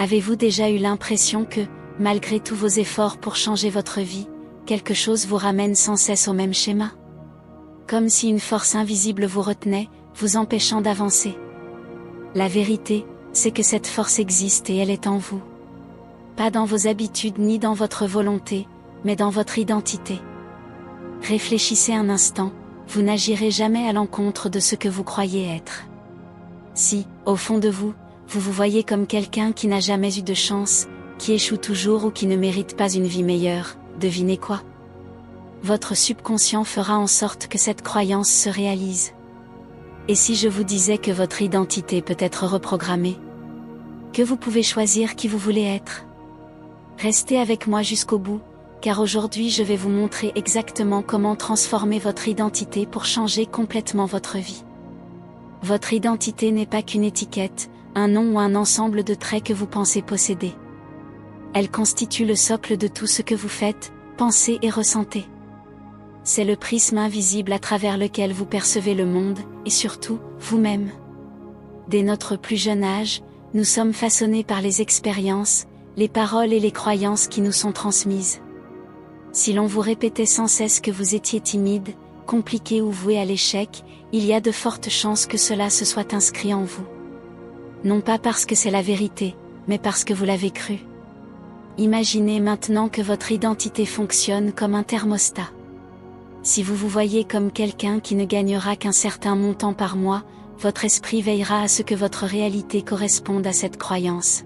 Avez-vous déjà eu l'impression que, malgré tous vos efforts pour changer votre vie, quelque chose vous ramène sans cesse au même schéma? Comme si une force invisible vous retenait, vous empêchant d'avancer. La vérité, c'est que cette force existe et elle est en vous. Pas dans vos habitudes ni dans votre volonté, mais dans votre identité. Réfléchissez un instant, vous n'agirez jamais à l'encontre de ce que vous croyez être. Si, au fond de vous, vous vous voyez comme quelqu'un qui n'a jamais eu de chance, qui échoue toujours ou qui ne mérite pas une vie meilleure, devinez quoi? Votre subconscient fera en sorte que cette croyance se réalise. Et si je vous disais que votre identité peut être reprogrammée? Que vous pouvez choisir qui vous voulez être? Restez avec moi jusqu'au bout, car aujourd'hui je vais vous montrer exactement comment transformer votre identité pour changer complètement votre vie. Votre identité n'est pas qu'une étiquette, un nom ou un ensemble de traits que vous pensez posséder. Elle constitue le socle de tout ce que vous faites, pensez et ressentez. C'est le prisme invisible à travers lequel vous percevez le monde, et surtout, vous-même. Dès notre plus jeune âge, nous sommes façonnés par les expériences, les paroles et les croyances qui nous sont transmises. Si l'on vous répétait sans cesse que vous étiez timide, compliqué ou voué à l'échec, il y a de fortes chances que cela se soit inscrit en vous. Non pas parce que c'est la vérité, mais parce que vous l'avez cru. Imaginez maintenant que votre identité fonctionne comme un thermostat. Si vous vous voyez comme quelqu'un qui ne gagnera qu'un certain montant par mois, votre esprit veillera à ce que votre réalité corresponde à cette croyance.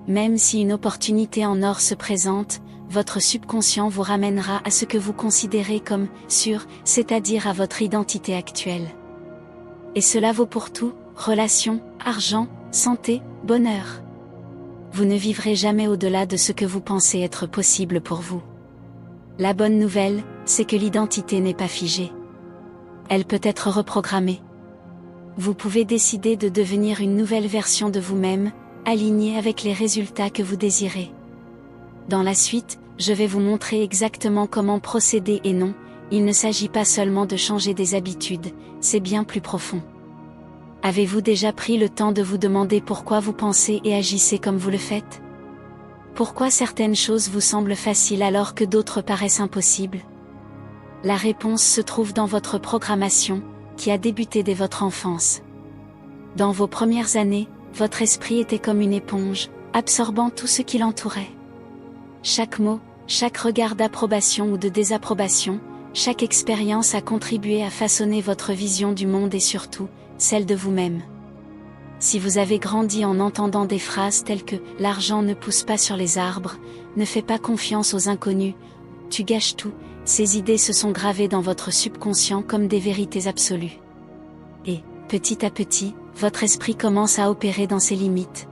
Même si une opportunité en or se présente, votre subconscient vous ramènera à ce que vous considérez comme sûr, c'est-à-dire à votre identité actuelle. Et cela vaut pour tout, relations, argent, santé, bonheur. Vous ne vivrez jamais au-delà de ce que vous pensez être possible pour vous. La bonne nouvelle, c'est que l'identité n'est pas figée. Elle peut être reprogrammée. Vous pouvez décider de devenir une nouvelle version de vous-même, alignée avec les résultats que vous désirez. Dans la suite, je vais vous montrer exactement comment procéder et non, il ne s'agit pas seulement de changer des habitudes, c'est bien plus profond. Avez-vous déjà pris le temps de vous demander pourquoi vous pensez et agissez comme vous le faites? Pourquoi certaines choses vous semblent faciles alors que d'autres paraissent impossibles? La réponse se trouve dans votre programmation, qui a débuté dès votre enfance. Dans vos premières années, votre esprit était comme une éponge, absorbant tout ce qui l'entourait. Chaque mot, chaque regard d'approbation ou de désapprobation, chaque expérience a contribué à façonner votre vision du monde et surtout, celle de vous-même. Si vous avez grandi en entendant des phrases telles que « l'argent ne pousse pas sur les arbres »,« ne fais pas confiance aux inconnus »,« tu gâches tout », ces idées se sont gravées dans votre subconscient comme des vérités absolues. Et, petit à petit, votre esprit commence à opérer dans ses limites.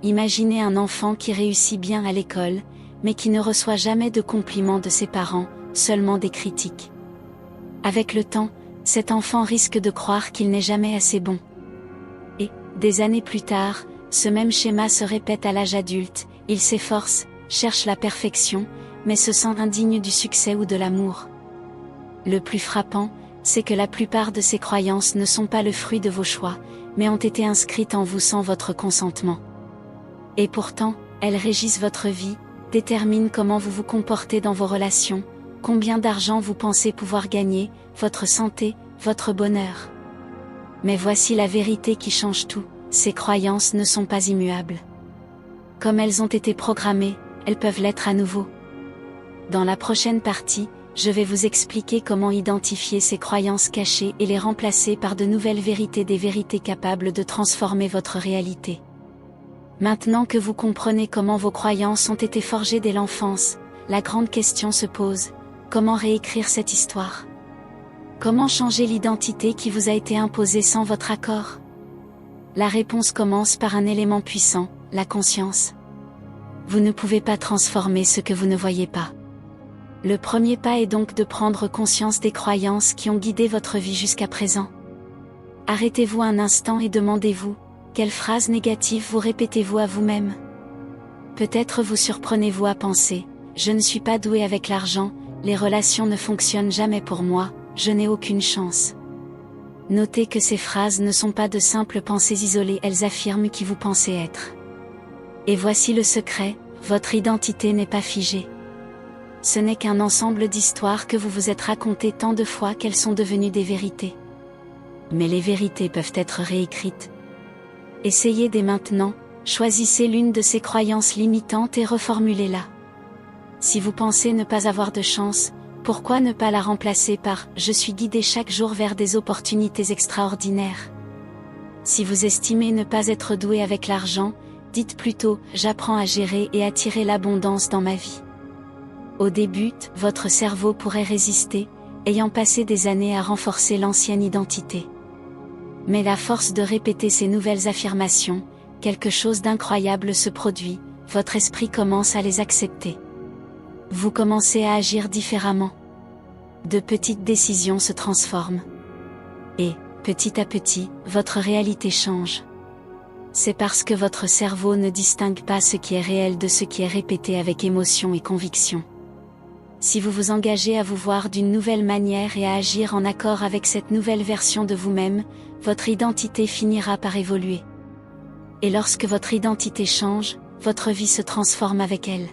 Imaginez un enfant qui réussit bien à l'école, mais qui ne reçoit jamais de compliments de ses parents, seulement des critiques. Avec le temps, cet enfant risque de croire qu'il n'est jamais assez bon. Et, des années plus tard, ce même schéma se répète à l'âge adulte, il s'efforce, cherche la perfection, mais se sent indigne du succès ou de l'amour. Le plus frappant, c'est que la plupart de ces croyances ne sont pas le fruit de vos choix, mais ont été inscrites en vous sans votre consentement. Et pourtant, elles régissent votre vie, déterminent comment vous vous comportez dans vos relations, combien d'argent vous pensez pouvoir gagner, votre santé, votre bonheur. Mais voici la vérité qui change tout, ces croyances ne sont pas immuables. Comme elles ont été programmées, elles peuvent l'être à nouveau. Dans la prochaine partie, je vais vous expliquer comment identifier ces croyances cachées et les remplacer par de nouvelles vérités, des vérités capables de transformer votre réalité. Maintenant que vous comprenez comment vos croyances ont été forgées dès l'enfance, la grande question se pose, comment réécrire cette histoire? Comment changer l'identité qui vous a été imposée sans votre accord? La réponse commence par un élément puissant, la conscience. Vous ne pouvez pas transformer ce que vous ne voyez pas. Le premier pas est donc de prendre conscience des croyances qui ont guidé votre vie jusqu'à présent. Arrêtez-vous un instant et demandez-vous, quelles phrases négatives vous répétez-vous à vous-même? Peut-être vous surprenez-vous à penser, je ne suis pas doué avec l'argent, les relations ne fonctionnent jamais pour moi, je n'ai aucune chance. Notez que ces phrases ne sont pas de simples pensées isolées, elles affirment qui vous pensez être. Et voici le secret, votre identité n'est pas figée. Ce n'est qu'un ensemble d'histoires que vous vous êtes racontées tant de fois qu'elles sont devenues des vérités. Mais les vérités peuvent être réécrites. Essayez dès maintenant, choisissez l'une de ces croyances limitantes et reformulez-la. Si vous pensez ne pas avoir de chance, pourquoi ne pas la remplacer par « Je suis guidé chaque jour vers des opportunités extraordinaires ». Si vous estimez ne pas être doué avec l'argent, dites plutôt « J'apprends à gérer et attirer l'abondance dans ma vie ». Au début, votre cerveau pourrait résister, ayant passé des années à renforcer l'ancienne identité. Mais à force de répéter ces nouvelles affirmations, quelque chose d'incroyable se produit, votre esprit commence à les accepter. Vous commencez à agir différemment. De petites décisions se transforment. Et, petit à petit, votre réalité change. C'est parce que votre cerveau ne distingue pas ce qui est réel de ce qui est répété avec émotion et conviction. Si vous vous engagez à vous voir d'une nouvelle manière et à agir en accord avec cette nouvelle version de vous-même, votre identité finira par évoluer. Et lorsque votre identité change, votre vie se transforme avec elle.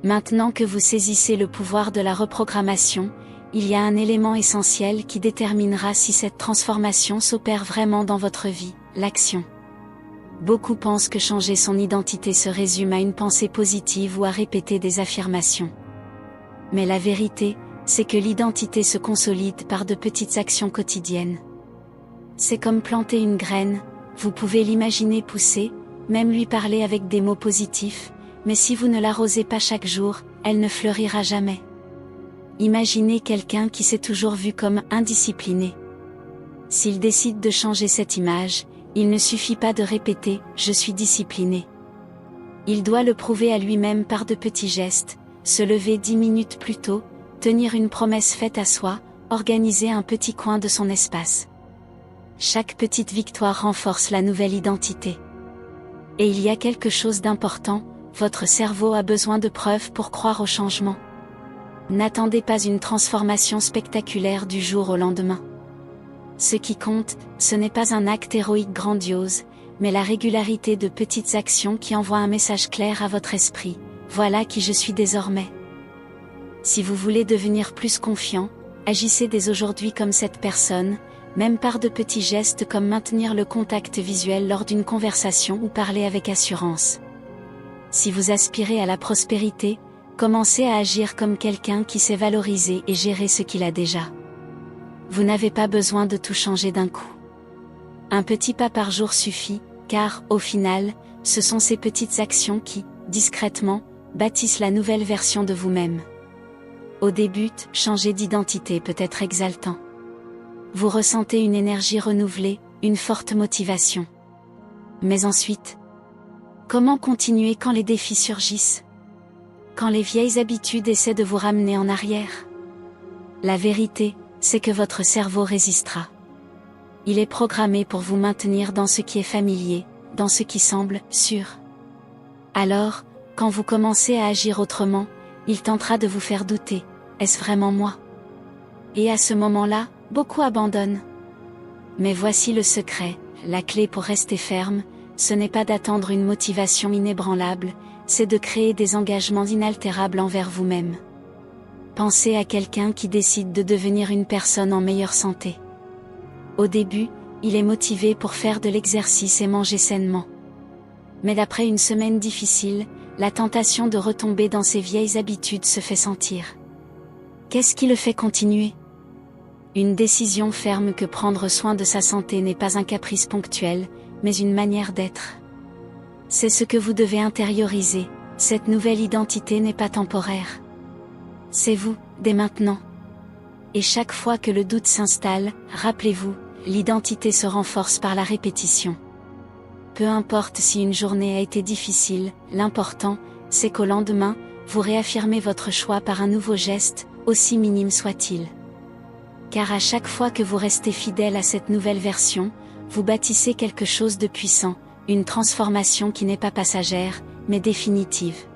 Maintenant que vous saisissez le pouvoir de la reprogrammation, il y a un élément essentiel qui déterminera si cette transformation s'opère vraiment dans votre vie, l'action. Beaucoup pensent que changer son identité se résume à une pensée positive ou à répéter des affirmations. Mais la vérité, c'est que l'identité se consolide par de petites actions quotidiennes. C'est comme planter une graine, vous pouvez l'imaginer pousser, même lui parler avec des mots positifs, mais si vous ne l'arrosez pas chaque jour, elle ne fleurira jamais. Imaginez quelqu'un qui s'est toujours vu comme indiscipliné. S'il décide de changer cette image, il ne suffit pas de répéter « je suis discipliné ». Il doit le prouver à lui-même par de petits gestes, se lever 10 minutes plus tôt, tenir une promesse faite à soi, organiser un petit coin de son espace. Chaque petite victoire renforce la nouvelle identité. Et il y a quelque chose d'important, votre cerveau a besoin de preuves pour croire au changement. N'attendez pas une transformation spectaculaire du jour au lendemain. Ce qui compte, ce n'est pas un acte héroïque grandiose, mais la régularité de petites actions qui envoient un message clair à votre esprit. Voilà qui je suis désormais. Si vous voulez devenir plus confiant, agissez dès aujourd'hui comme cette personne, même par de petits gestes comme maintenir le contact visuel lors d'une conversation ou parler avec assurance. Si vous aspirez à la prospérité, commencez à agir comme quelqu'un qui sait valoriser et gérer ce qu'il a déjà. Vous n'avez pas besoin de tout changer d'un coup. Un petit pas par jour suffit, car, au final, ce sont ces petites actions qui, discrètement, bâtissent la nouvelle version de vous-même. Au début, changer d'identité peut être exaltant. Vous ressentez une énergie renouvelée, une forte motivation. Mais ensuite, comment continuer quand les défis surgissent? Quand les vieilles habitudes essaient de vous ramener en arrière? La vérité, c'est que votre cerveau résistera. Il est programmé pour vous maintenir dans ce qui est familier, dans ce qui semble sûr. Alors, quand vous commencez à agir autrement, il tentera de vous faire douter, est-ce vraiment moi? Et à ce moment-là, beaucoup abandonnent. Mais voici le secret, la clé pour rester ferme, ce n'est pas d'attendre une motivation inébranlable, c'est de créer des engagements inaltérables envers vous-même. Pensez à quelqu'un qui décide de devenir une personne en meilleure santé. Au début, il est motivé pour faire de l'exercice et manger sainement. Mais après une semaine difficile, la tentation de retomber dans ses vieilles habitudes se fait sentir. Qu'est-ce qui le fait continuer? Une décision ferme que prendre soin de sa santé n'est pas un caprice ponctuel, mais une manière d'être. C'est ce que vous devez intérioriser, cette nouvelle identité n'est pas temporaire. C'est vous, dès maintenant. Et chaque fois que le doute s'installe, rappelez-vous, l'identité se renforce par la répétition. Peu importe si une journée a été difficile, l'important, c'est qu'au lendemain, vous réaffirmez votre choix par un nouveau geste, aussi minime soit-il. Car à chaque fois que vous restez fidèle à cette nouvelle version, vous bâtissez quelque chose de puissant, une transformation qui n'est pas passagère, mais définitive.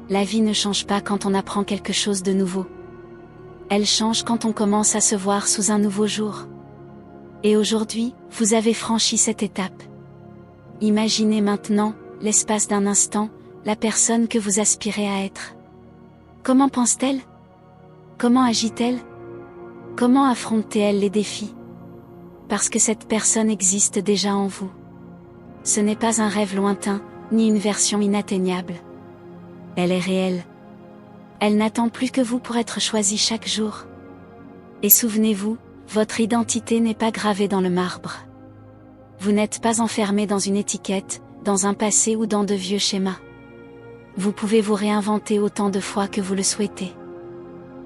La vie ne change pas quand on apprend quelque chose de nouveau. Elle change quand on commence à se voir sous un nouveau jour. Et aujourd'hui, vous avez franchi cette étape. Imaginez maintenant, l'espace d'un instant, la personne que vous aspirez à être. Comment pense-t-elle? Comment agit-elle? Comment affronte-t-elle les défis? Parce que cette personne existe déjà en vous. Ce n'est pas un rêve lointain, ni une version inatteignable. Elle est réelle. Elle n'attend plus que vous pour être choisie chaque jour. Et souvenez-vous, votre identité n'est pas gravée dans le marbre. Vous n'êtes pas enfermé dans une étiquette, dans un passé ou dans de vieux schémas. Vous pouvez vous réinventer autant de fois que vous le souhaitez.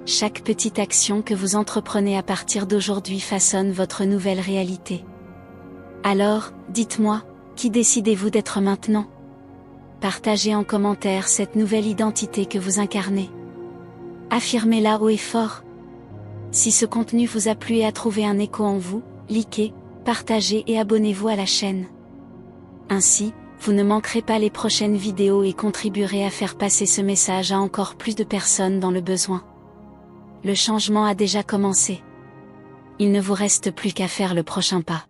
Chaque petite action que vous entreprenez à partir d'aujourd'hui façonne votre nouvelle réalité. Alors, dites-moi, qui décidez-vous d'être maintenant? Partagez en commentaire cette nouvelle identité que vous incarnez. Affirmez-la haut et fort. Si ce contenu vous a plu et a trouvé un écho en vous, likez, partagez et abonnez-vous à la chaîne. Ainsi, vous ne manquerez pas les prochaines vidéos et contribuerez à faire passer ce message à encore plus de personnes dans le besoin. Le changement a déjà commencé. Il ne vous reste plus qu'à faire le prochain pas.